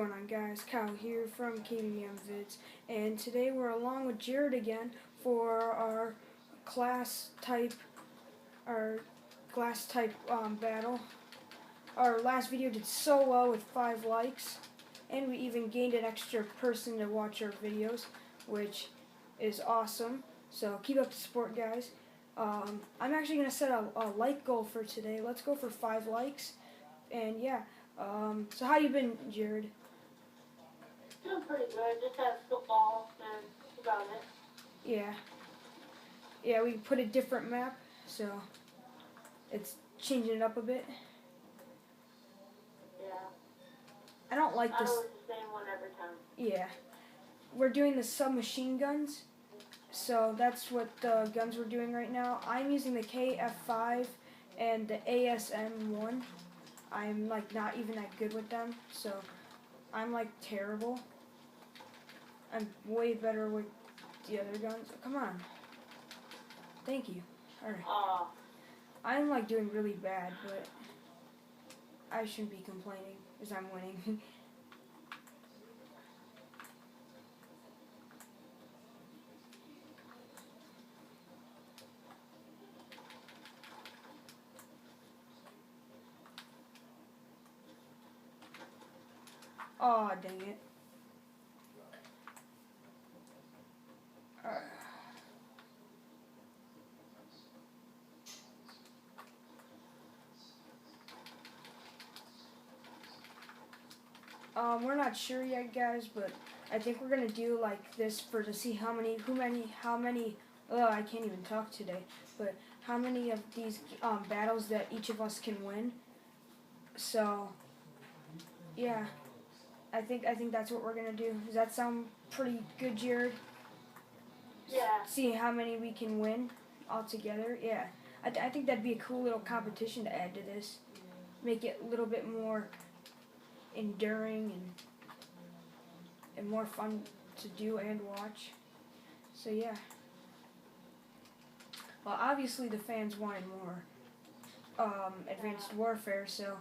going on, guys? Kyle here from KBM Vids, and today we're along with Jared again for our class type battle. Our last video did so well with 5 likes, and we even gained an extra person to watch our videos, which is awesome. So keep up the support, guys. I'm actually going to set a like goal for today. Let's go for 5 likes. And yeah, so how you been, Jared? Doing pretty good. Just had football and that's about it. Yeah, we put a different map, so it's changing it up a bit. Yeah. I don't like this. I do the same one every time. Yeah, we're doing the submachine guns, so that's what the guns we're doing right now. I'm using the KF5 and the ASM1. I'm like not even that good with them, so I'm like terrible. I'm way better with the other guns. Come on. Thank you. Alright. I'm like doing really bad, but I shouldn't be complaining because I'm winning. Aw, dang it. We're not sure yet, guys, but I think we're gonna do like this to see how many. I can't even talk today. But how many of these battles that each of us can win. So, yeah, I think that's what we're gonna do. Does that sound pretty good, Jared? Yeah. See how many we can win all together. Yeah, I think that'd be a cool little competition to add to this. Make it a little bit more enduring and more fun to do and watch. So yeah. Well, obviously the fans wanted more Advanced Warfare, so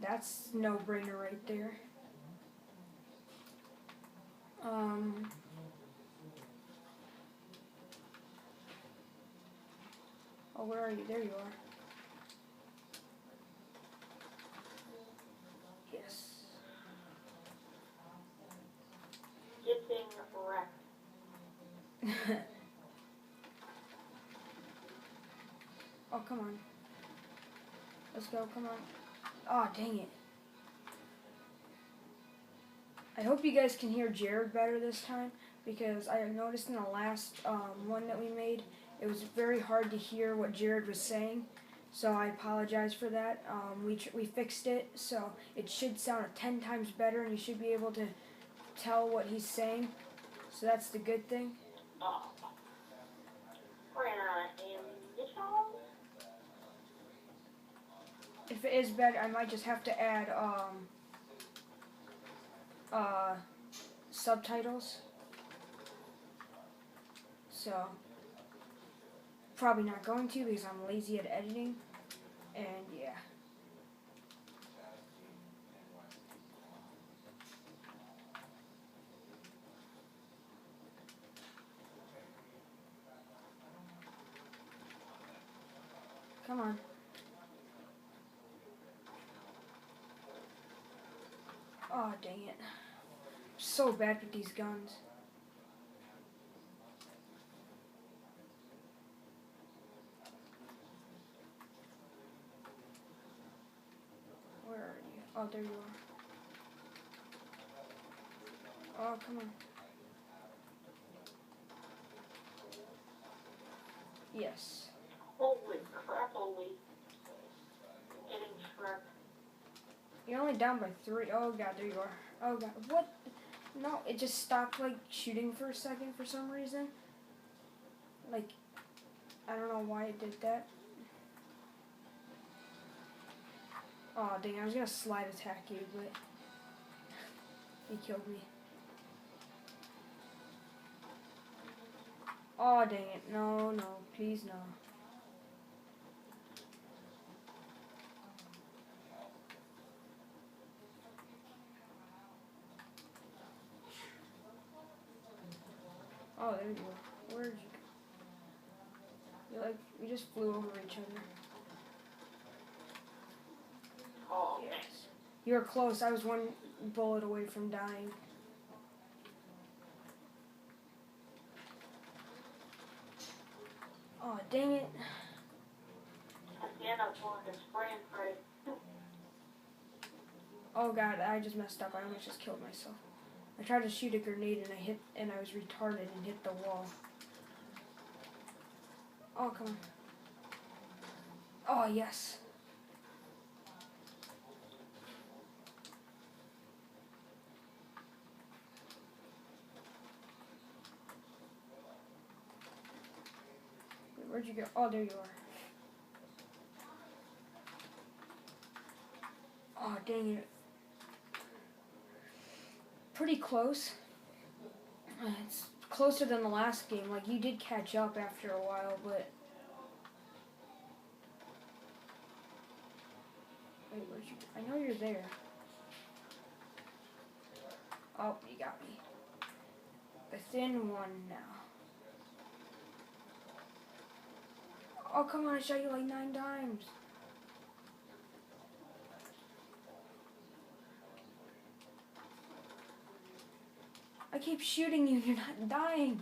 that's no-brainer right there. Oh, where are you? There you are. Yes. Getting wrecked. Oh, come on. Let's go, come on. Oh, dang it. I hope you guys can hear Jared better this time, because I noticed in the last one that we made, it was very hard to hear what Jared was saying, so I apologize for that. We fixed it, so it should sound 10 times better, and you should be able to tell what he's saying, so that's the good thing. If it is better, I might just have to add subtitles. So, probably not going to because I'm lazy at editing. And yeah. Come on. Oh, dang it. I'm so bad with these guns. Where are you? Oh, there you are. Oh, come on. Yes. Holy crap, holy. Getting wrecked. You're only down by 3. Oh, God, there you are. Oh, God. What? No, it just stopped, like, shooting for a second for some reason. Like, I don't know why it did that. Oh, dang, I was going to slide attack you, but he killed me. Oh, dang it. No, please no. Oh, there you are. Where'd you go? You're like, we just flew over each other. Oh, Yes. You were close. I was one bullet away from dying. Oh, dang it. again, I'm going to spray and pray. Oh god, I just messed up. I almost just killed myself. I tried to shoot a grenade and I was retarded and hit the wall. Oh, come on. Oh, yes. Wait, where'd you go? Oh, there you are. Oh, dang it. Pretty close. It's closer than the last game. Like, you did catch up after a while, but... Wait, where'd you go? I know you're there. Oh, you got me. Within one now. Oh, come on, I shot you like 9 times. I keep shooting you, you're not dying.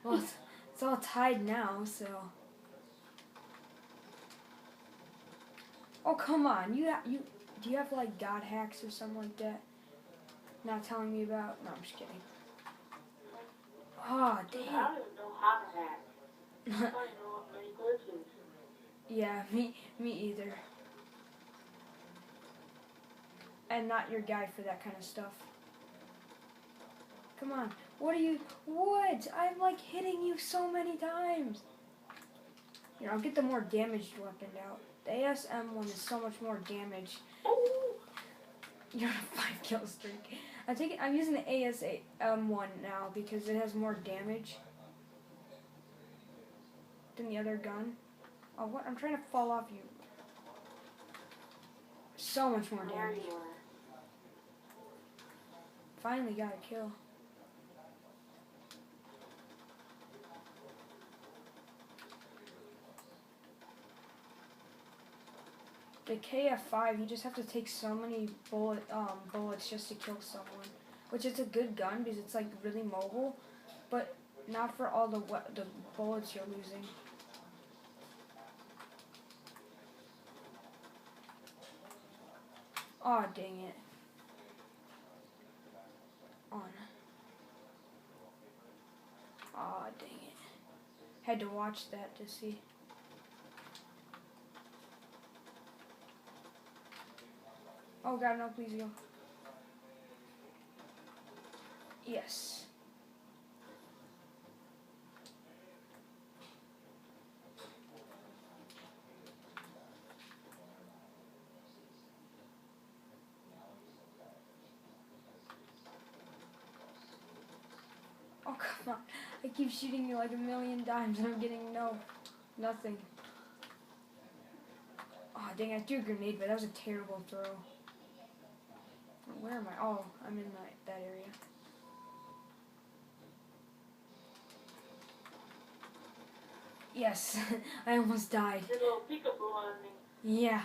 Well, it's all tied now, so. Oh, come on. Do you have like God hacks or something like that? Not telling me about? No, I'm just kidding. Oh, I damn. don't even know how to hack. I don't even know any glitches. Yeah, me either. And not your guy for that kind of stuff. Come on. What? I'm like hitting you so many times. Here, I'll get the more damaged weapon out. The ASM one is so much more damage. Oh! You're on a 5 kill streak. I'm using the ASM one now because it has more damage than the other gun. Oh, what? I'm trying to fall off you. So much more There damage. you are. Finally got a kill. The KF5, you just have to take so many bullets just to kill someone, which is a good gun because it's like really mobile, but not for all the bullets you're losing. Aw, dang it. On. Aw, dang it. Had to watch that to see. Oh god, no, please go. Yes. Oh, come on. I keep shooting you like a million times and I'm getting nothing. Oh, dang, I threw a grenade, but that was a terrible throw. Where am I? Oh, I'm in that area. Yes, I almost died. There's a little peekaboo on me. Yeah,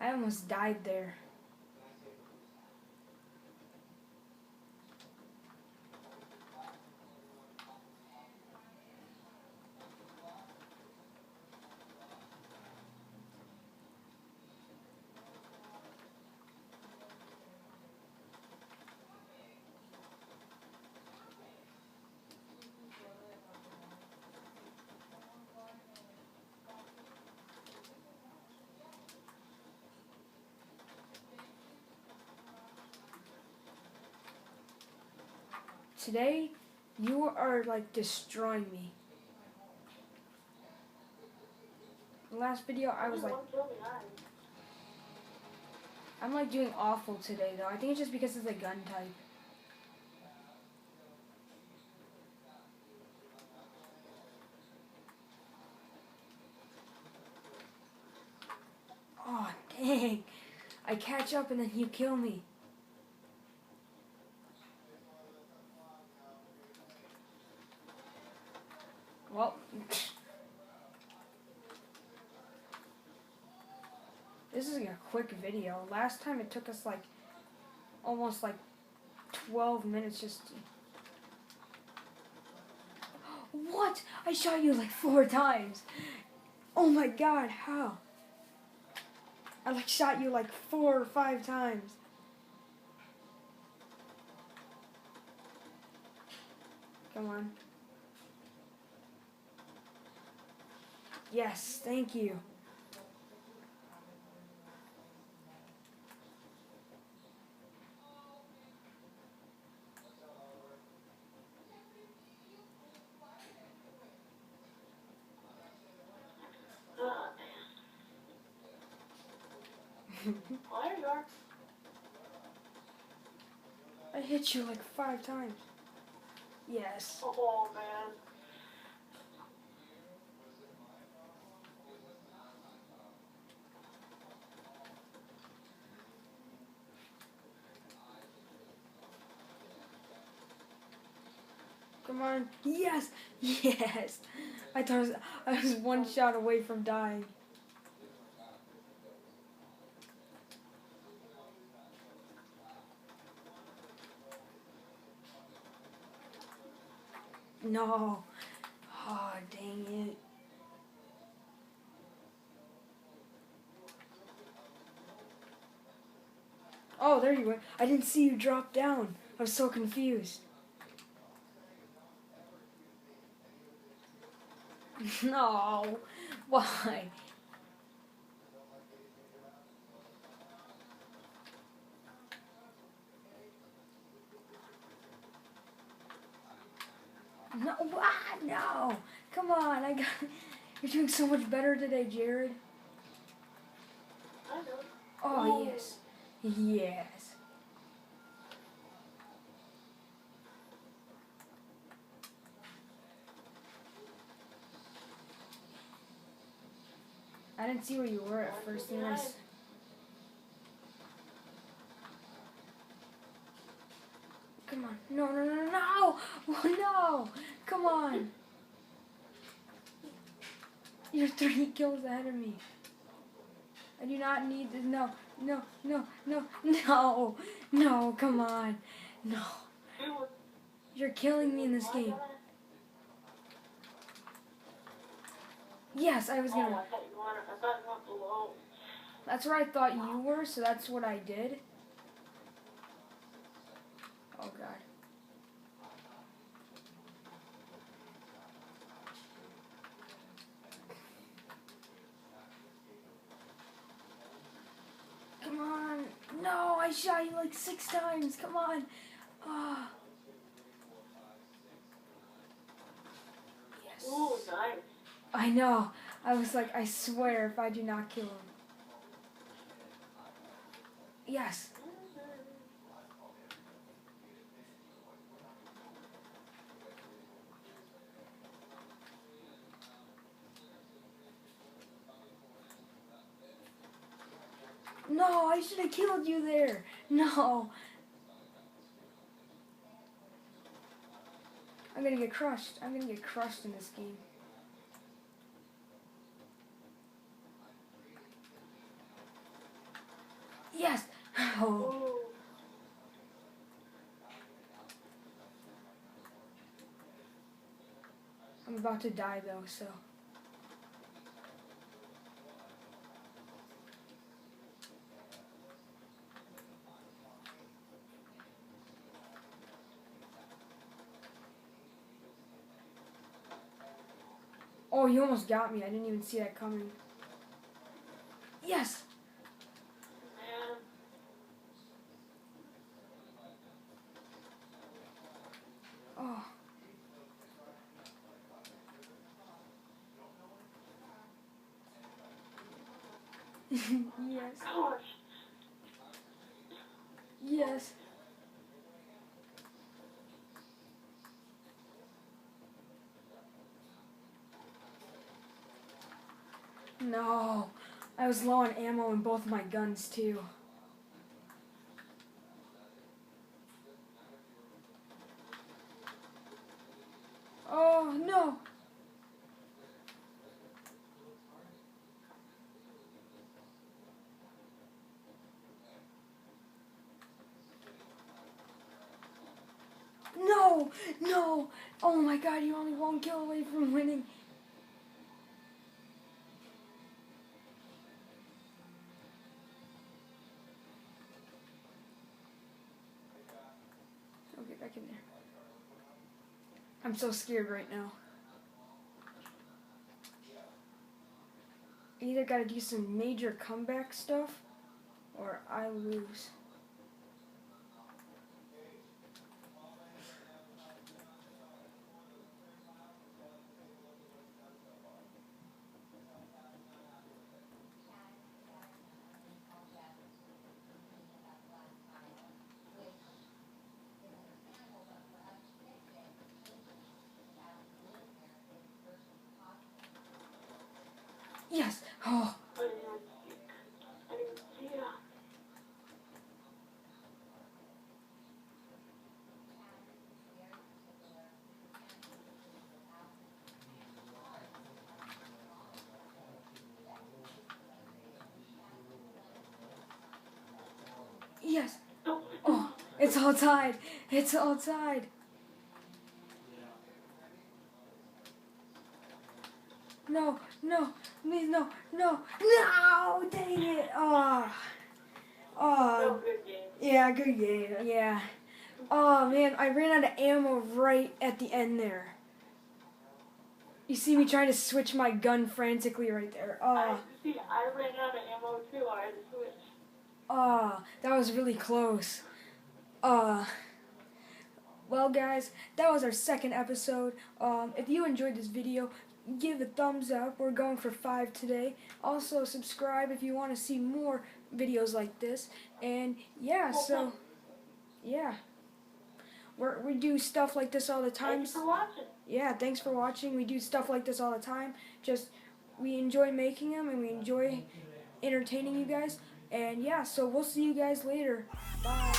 I almost died there. Today, you are like destroying me. The last video, I was like, I'm like doing awful today though. I think it's just because of the gun type. Oh, dang. I catch up and then you kill me. quick video. Last time it took us like almost like 12 minutes just to... What? I shot you like 4 times. Oh my god, how? I like shot you like 4 or 5 times. Come on. Yes, thank you. There you are. I hit you like 5 times. Yes. Oh, man. Come on. Yes. Yes. I was 1 shot away from dying. No. Oh, dang it. Oh, there you went. I didn't see you drop down. I was so confused. No. Why? No. Ah, no. Come on. You're doing so much better today, Jared. I know. Oh, yes. Yes. I didn't see where you were at first. And Come on. No, no, no, no, no. Oh, no. Come on. You're 3 kills ahead of me. I do not need this. No, no, no, no, no. No, come on. No. You're killing me in this game. Yes, I was Oh, gonna. I thought you went below. That's where I thought you were, so that's what I did. Oh, God. Come on. No, I shot you like 6 times. Come on. Ah. Yes. Ooh, nice. I know. I was like, I swear if I do not kill him. Yes. No, I should have killed you there. No. I'm gonna get crushed. I'm gonna get crushed in this game. Yes. Oh. Ooh. I'm about to die though, so. Oh, you almost got me. I didn't even see that coming. Yes. Man. Oh. Yes. Gosh. Yes. No. I was low on ammo in both my guns too. Oh, no. No! No! Oh my god, you're only one kill away from winning. I'll get back in there. I'm so scared right now. I either gotta do some major comeback stuff, or I lose. Yes! Oh! I didn't see it. Yes! Oh! It's all tied! It's all tied! No! No! Please, no! No! No! Dang it! Oh! Oh! Good game. Yeah, good game. Yeah. Oh man, I ran out of ammo right at the end there. You see me trying to switch my gun frantically right there. I ran out of ammo too. I had to switch. That was really close. Well guys, that was our second episode. If you enjoyed this video, give a thumbs up. We're going for 5 today. Also subscribe if you want to see more videos like this. And yeah, so yeah. We do stuff like this all the time. Thanks for watching. Yeah, thanks for watching. We do stuff like this all the time. We enjoy making them and we enjoy entertaining you guys. And yeah, so we'll see you guys later. Bye.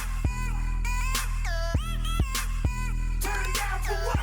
Turn down for what?